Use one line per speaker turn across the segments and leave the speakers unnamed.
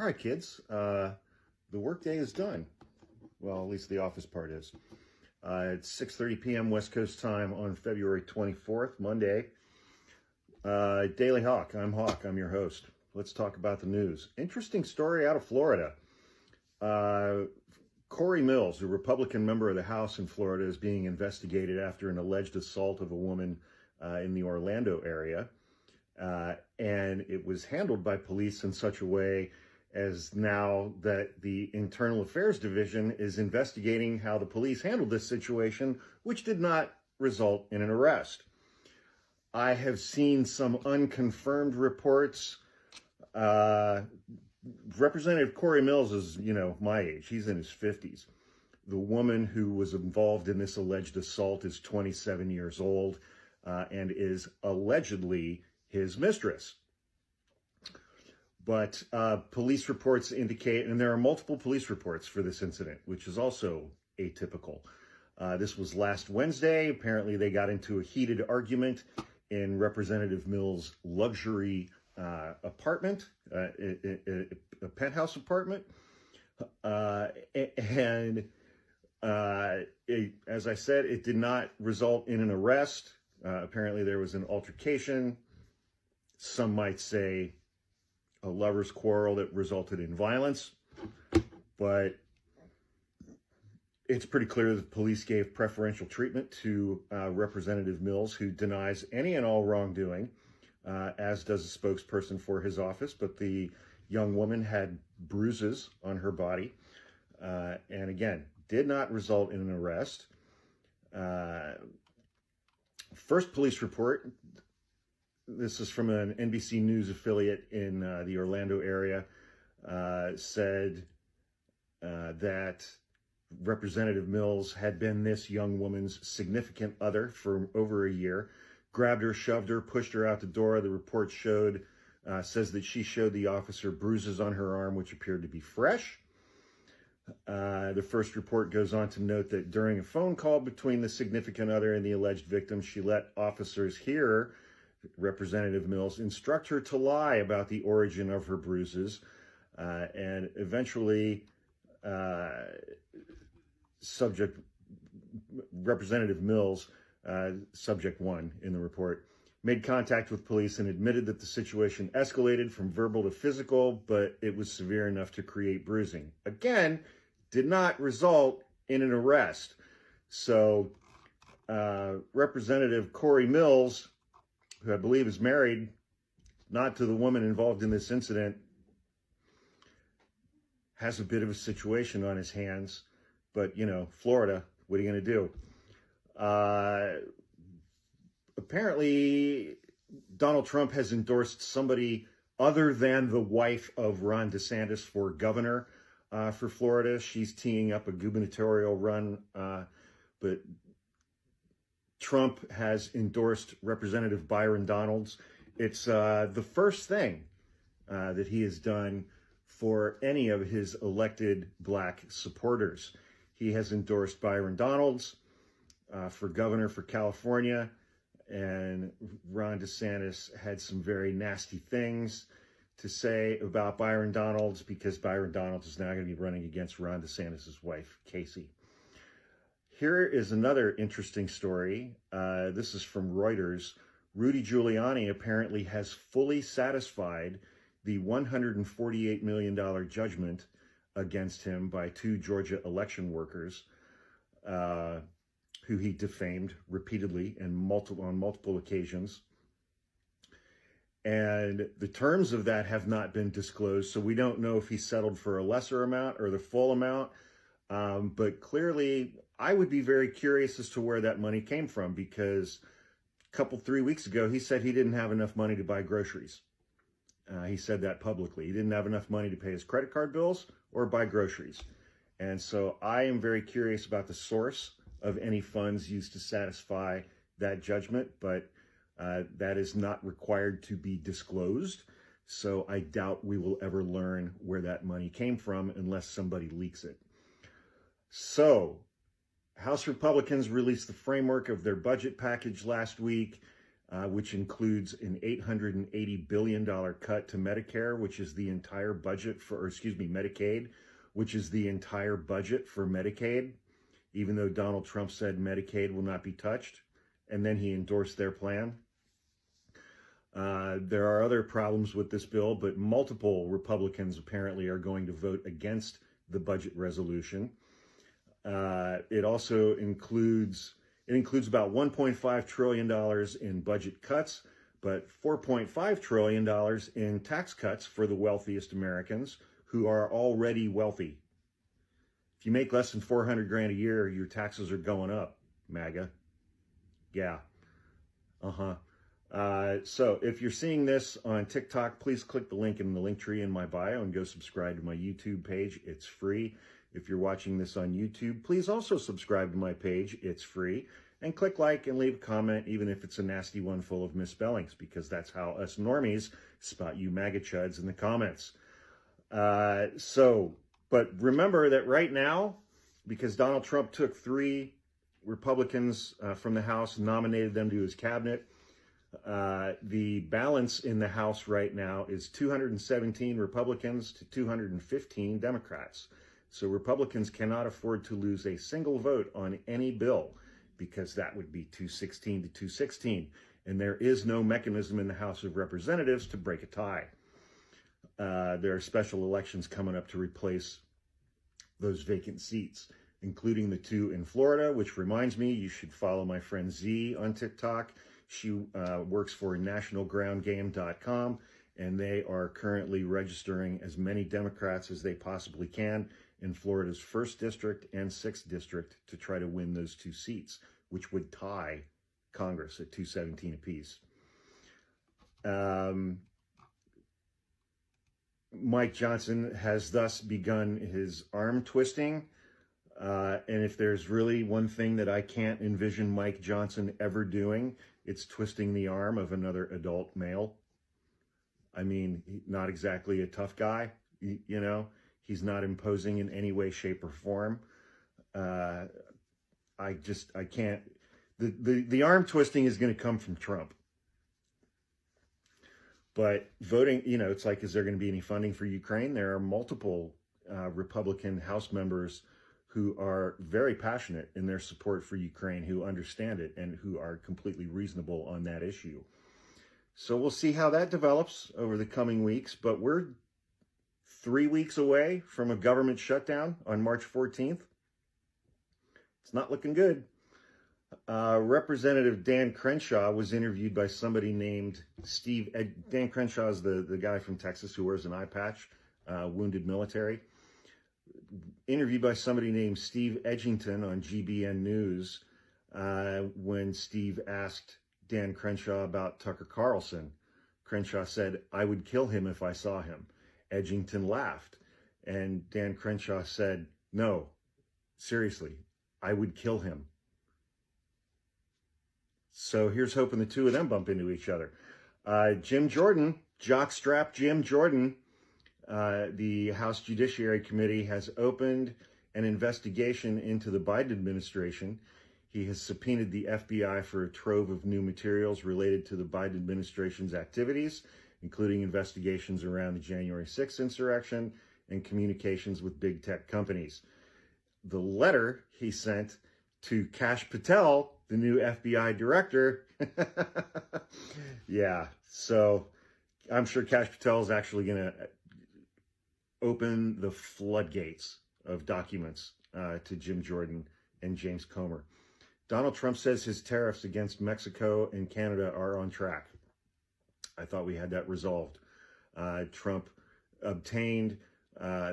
All right, kids, the workday is done. Well, at least the office part is. It's 6:30 p.m. West Coast time on February 24th, Monday. Daily Hawk. I'm Hawk. I'm your host. Let's talk about the news. Interesting story out of Florida. Corey Mills, a Republican member of the House in Florida, is being investigated after an alleged assault of a woman in the Orlando area. And it was handled by police in such a way as now that the Internal Affairs Division is investigating how the police handled this situation, which did not result in an arrest. I have seen some unconfirmed reports. Representative Corey Mills is, my age. He's in his 50s. The woman who was involved in this alleged assault is 27 years old and is allegedly his mistress. But police reports indicate, and there are multiple police reports for this incident, which is also atypical. This was last Wednesday. Apparently they got into a heated argument in Representative Mills' luxury apartment, a penthouse apartment. As I said, it did not result in an arrest. Apparently there was an altercation. Some might say a lover's quarrel that resulted in violence, but it's pretty clear that the police gave preferential treatment to Representative Mills, who denies any and all wrongdoing, as does a spokesperson for his office. But the young woman had bruises on her body, and again, did not result in an arrest. First police report, this is from an NBC News affiliate in the Orlando area, said that Representative Mills had been this young woman's significant other for over a year, grabbed her, shoved her, pushed her out the door. The report says that she showed the officer bruises on her arm, which appeared to be fresh. The first report goes on to note that during a phone call between the significant other and the alleged victim, she let officers hear Representative Mills instruct her to lie about the origin of her bruises, and eventually Representative Mills, subject one in the report, made contact with police and admitted that the situation escalated from verbal to physical, but it was severe enough to create bruising. Again, did not result in an arrest. So Representative Corey Mills, who I believe is married, not to the woman involved in this incident, has a bit of a situation on his hands. But, Florida, what are you going to do? Apparently, Donald Trump has endorsed somebody other than the wife of Ron DeSantis for governor for Florida. She's teeing up a gubernatorial run, but Trump has endorsed Representative Byron Donalds. It's the first thing that he has done for any of his elected black supporters. He has endorsed Byron Donalds for governor for California, and Ron DeSantis had some very nasty things to say about Byron Donalds, because Byron Donalds is now going to be running against Ron DeSantis' wife, Casey. Here is another interesting story. This is from Reuters. Rudy Giuliani apparently has fully satisfied the $148 million judgment against him by two Georgia election workers who he defamed repeatedly and on multiple occasions. And the terms of that have not been disclosed, so we don't know if he settled for a lesser amount or the full amount. But clearly, I would be very curious as to where that money came from, because a 3 weeks ago, he said he didn't have enough money to buy groceries. He said that publicly. He didn't have enough money to pay his credit card bills or buy groceries. And so I am very curious about the source of any funds used to satisfy that judgment, but that is not required to be disclosed. So I doubt we will ever learn where that money came from unless somebody leaks it. So House Republicans released the framework of their budget package last week. which includes an $880 billion cut to Medicare, which is the entire budget for, or excuse me, Medicaid, which is the entire budget for Medicaid, even though Donald Trump said Medicaid will not be touched, and then he endorsed their plan. There are other problems with this bill, but multiple Republicans apparently are going to vote against the budget resolution. It also includes about $1.5 trillion in budget cuts, but $4.5 trillion in tax cuts for the wealthiest Americans who are already wealthy. If you make less than 400 grand a year, your taxes are going up, MAGA. Yeah. So if you're seeing this on TikTok, please click the link in the link tree in my bio and go subscribe to my YouTube page. It's free. If you're watching this on YouTube, please also subscribe to my page. It's free. And click like and leave a comment, even if it's a nasty one full of misspellings, because that's how us normies spot you MAGA chuds in the comments. But remember that right now, because Donald Trump took 3 Republicans from the House and nominated them to his cabinet, the balance in the House right now is 217 Republicans to 215 Democrats. So Republicans cannot afford to lose a single vote on any bill, because that would be 216 to 216. And there is no mechanism in the House of Representatives to break a tie. There are special elections coming up to replace those vacant seats, including the 2 in Florida, which reminds me, you should follow my friend Z on TikTok. She works for nationalgroundgame.com, and they are currently registering as many Democrats as they possibly can in Florida's 1st District and 6th District to try to win those 2 seats, which would tie Congress at 217 apiece. Mike Johnson has thus begun his arm twisting. And if there's really one thing that I can't envision Mike Johnson ever doing, it's twisting the arm of another adult male. I mean, not exactly a tough guy, you know. He's not imposing in any way, shape, or form. I can't. The arm twisting is going to come from Trump. But voting, you know, it's like, is there going to be any funding for Ukraine? There are multiple Republican House members who are very passionate in their support for Ukraine, who understand it, and who are completely reasonable on that issue. So we'll see how that develops over the coming weeks. But we're 3 weeks away from a government shutdown on March 14th. It's not looking good. Representative Dan Crenshaw was interviewed by somebody named Steve. Dan Crenshaw is the guy from Texas who wears an eye patch, wounded military. Interviewed by somebody named Steve Edgington on GBN News when Steve asked Dan Crenshaw about Tucker Carlson. Crenshaw said, "I would kill him if I saw him." Edgington laughed, and Dan Crenshaw said, "No, seriously, I would kill him." So here's hoping the 2 of them bump into each other. Jim Jordan, jockstrap Jim Jordan, the House Judiciary Committee has opened an investigation into the Biden administration. He has subpoenaed the FBI for a trove of new materials related to the Biden administration's activities, including investigations around the January 6th insurrection and communications with big tech companies. The letter he sent to Kash Patel, the new FBI director, yeah, so I'm sure Kash Patel is actually going to open the floodgates of documents to Jim Jordan and James Comer. Donald Trump says his tariffs against Mexico and Canada are on track. I thought we had that resolved. Trump obtained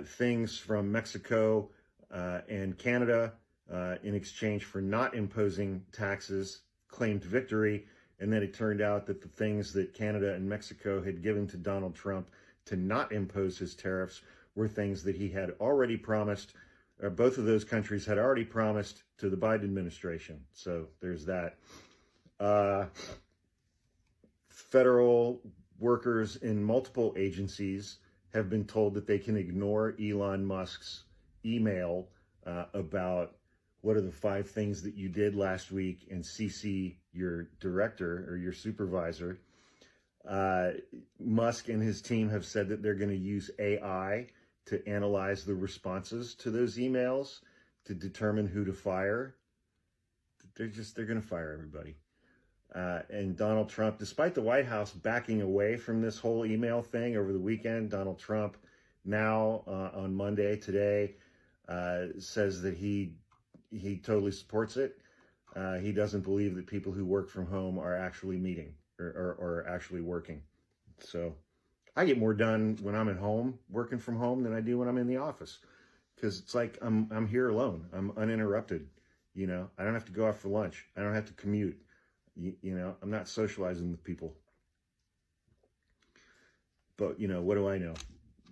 things from Mexico and Canada in exchange for not imposing taxes, claimed victory, and then it turned out that the things that Canada and Mexico had given to Donald Trump to not impose his tariffs were things that he had already promised, or both of those countries had already promised to the Biden administration. So there's that. Federal workers in multiple agencies have been told that they can ignore Elon Musk's email about what are the 5 things that you did last week and CC your director or your supervisor. Musk and his team have said that they're going to use AI to analyze the responses to those emails to determine who to fire. They're going to fire everybody. And Donald Trump, despite the White House backing away from this whole email thing over the weekend, Donald Trump now on Monday today says that he totally supports it. He doesn't believe that people who work from home are actually meeting or actually working. So I get more done when I'm at home working from home than I do when I'm in the office, because it's like I'm here alone. I'm uninterrupted. You know, I don't have to go out for lunch. I don't have to commute. You know, I'm not socializing with people. But, you know, what do I know?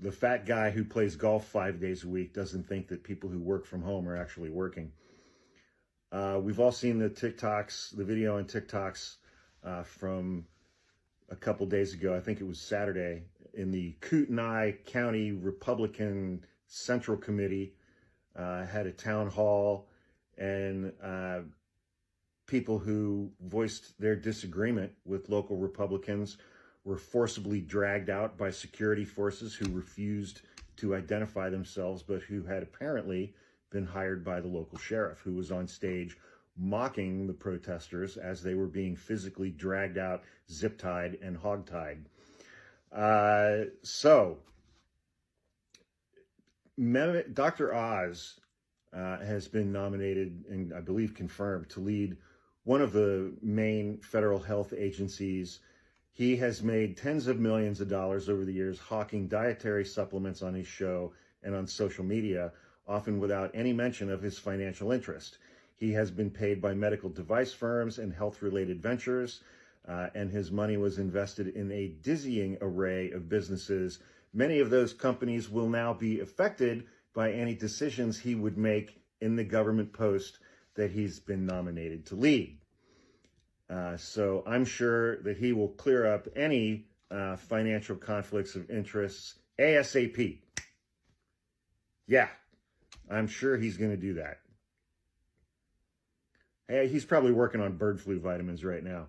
The fat guy who plays golf 5 days a week doesn't think that people who work from home are actually working. We've all seen the video on TikToks from a couple days ago. I think it was Saturday, in the Kootenai County Republican Central Committee had a town hall, and people who voiced their disagreement with local Republicans were forcibly dragged out by security forces who refused to identify themselves, but who had apparently been hired by the local sheriff, who was on stage mocking the protesters as they were being physically dragged out, zip-tied, and hog-tied. So, Dr. Oz has been nominated and I believe confirmed to lead one of the main federal health agencies. He has made tens of millions of dollars over the years hawking dietary supplements on his show and on social media, often without any mention of his financial interest. He has been paid by medical device firms and health-related ventures, and his money was invested in a dizzying array of businesses. Many of those companies will now be affected by any decisions he would make in the government post that he's been nominated to lead. So I'm sure that he will clear up any financial conflicts of interests ASAP. Yeah, I'm sure he's going to do that. Hey, he's probably working on bird flu vitamins right now.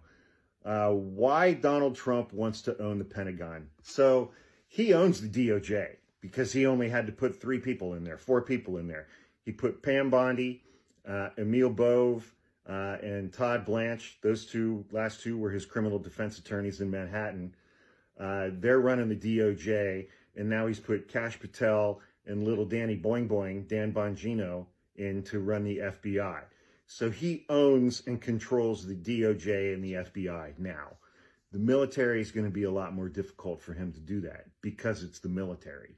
Why Donald Trump wants to own the Pentagon. So he owns the DOJ because he only had to put 4 people in there. He put Pam Bondi, Emil Bove, and Todd Blanche. Those last two were his criminal defense attorneys in Manhattan. They're running the DOJ, and now he's put Kash Patel and little Danny Boing Boing, Dan Bongino, in to run the FBI. So he owns and controls the DOJ and the FBI now. The military is going to be a lot more difficult for him to do that because it's the military.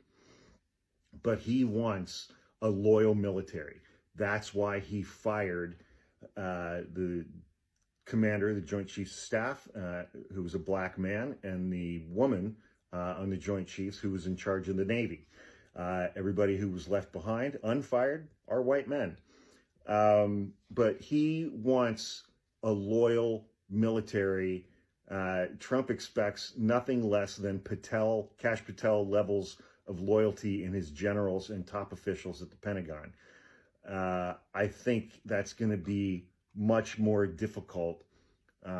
But he wants a loyal military. That's why he fired the commander of the Joint Chiefs of Staff, who was a black man, and the woman on the Joint Chiefs who was in charge of the Navy. Everybody who was left behind, unfired, are white men. But he wants a loyal military. Trump expects nothing less than Kash Patel levels of loyalty in his generals and top officials at the Pentagon. I think that's going to be much more difficult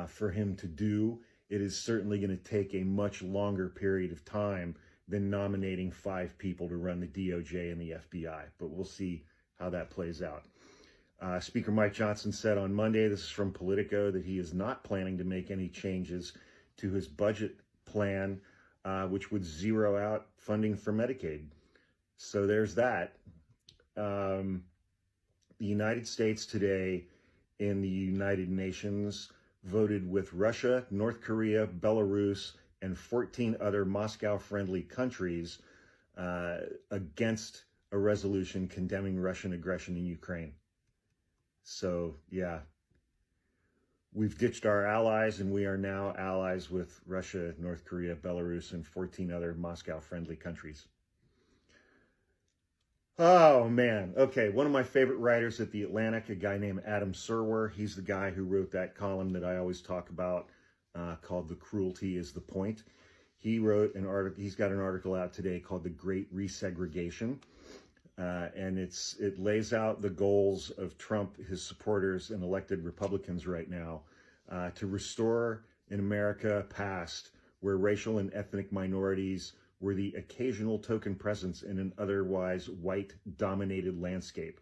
for him to do. It is certainly going to take a much longer period of time than nominating 5 people to run the DOJ and the FBI. But we'll see how that plays out. Speaker Mike Johnson said on Monday, this is from Politico, that he is not planning to make any changes to his budget plan, which would zero out funding for Medicaid. So there's that. The United States today in the United Nations voted with Russia, North Korea, Belarus, and 14 other Moscow-friendly countries against a resolution condemning Russian aggression in Ukraine. So, yeah, we've ditched our allies, and we are now allies with Russia, North Korea, Belarus, and 14 other Moscow-friendly countries. Oh, man. Okay, one of my favorite writers at The Atlantic, a guy named Adam Serwer. He's the guy who wrote that column that I always talk about called The Cruelty is the Point. He wrote an article. He's got an article out today called The Great Resegregation. And it lays out the goals of Trump, his supporters, and elected Republicans right now to restore an America past where racial and ethnic minorities were the occasional token presence in an otherwise white-dominated landscape.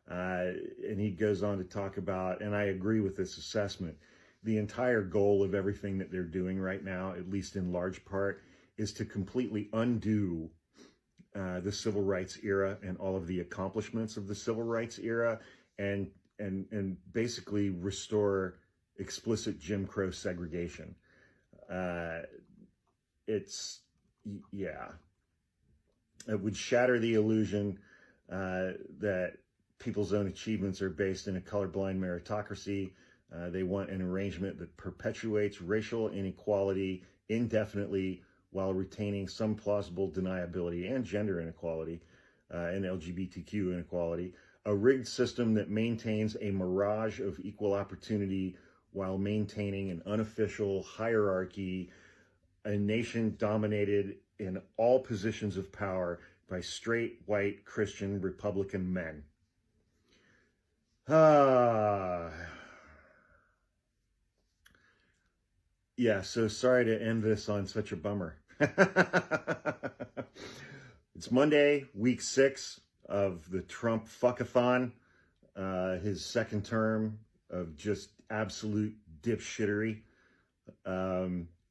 And he goes on to talk about, and I agree with this assessment, the entire goal of everything that they're doing right now, at least in large part, is to completely undo the civil rights era and all of the accomplishments of the civil rights era, and basically restore explicit Jim Crow segregation. It would shatter the illusion that people's own achievements are based in a colorblind meritocracy. They want an arrangement that perpetuates racial inequality indefinitely while retaining some plausible deniability and gender inequality and LGBTQ inequality. A rigged system that maintains a mirage of equal opportunity while maintaining an unofficial hierarchy, a nation dominated in all positions of power by straight, white, Christian, Republican men. Yeah, so sorry to end this on such a bummer. It's Monday, week 6 of the Trump fuckathon, his second term of just absolute dipshittery.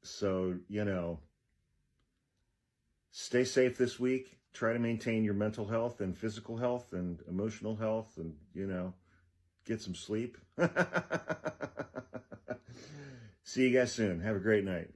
So, stay safe this week. Try to maintain your mental health and physical health and emotional health and, get some sleep. See you guys soon. Have a great night.